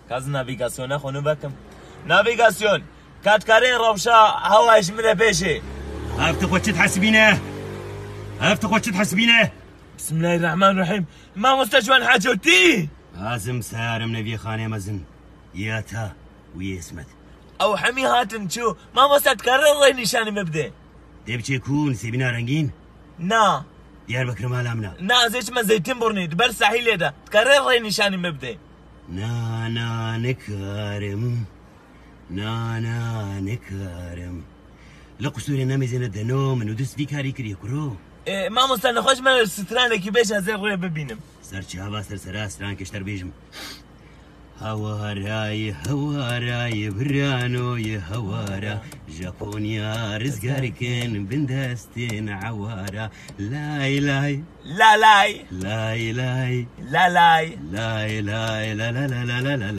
کاز ناویگاسیۆنە خۆنو بەکەم ناویگاسیۆن کاتکارەی ڕەوشە هەوایش منە پێشێ هەفتە چت حەسبینە هەفتە چت حەسبینە بسم الله الرحمن الرحیم مامۆستا جوان حاجۆتی ئازم سارم نەویە خانێ مەزن یاتا وی ئێسمەت ئەو هەمی هاتن چوو مامۆستا تکارە ڕێ نیشانی بدێ دێ بچێ کوون سێبینا ڕەنگین نا دیار بەکرە مالامنا نازێچمە زەیتون بڕنیت بەر ساحیلێدا تکارە ڕێ نیشانی بدێ نا نکارم نا نکارم لە قوسورێ نەمێزێنە دەنۆ من و دەست بیکاری کردی کوڕۆ مامۆستا نەخۆشمە سترانێکی بێژە زێ ڕێ ببینم سەرچاوا سەرسەرا ستران کەشتەر بێژم هەوارای برانۆی هەوارە ژەپۆنیا ڕزگارکن بندەستێن عوارە لای لای لا لای لای لای لا لای لای لای لا لا لا لا لا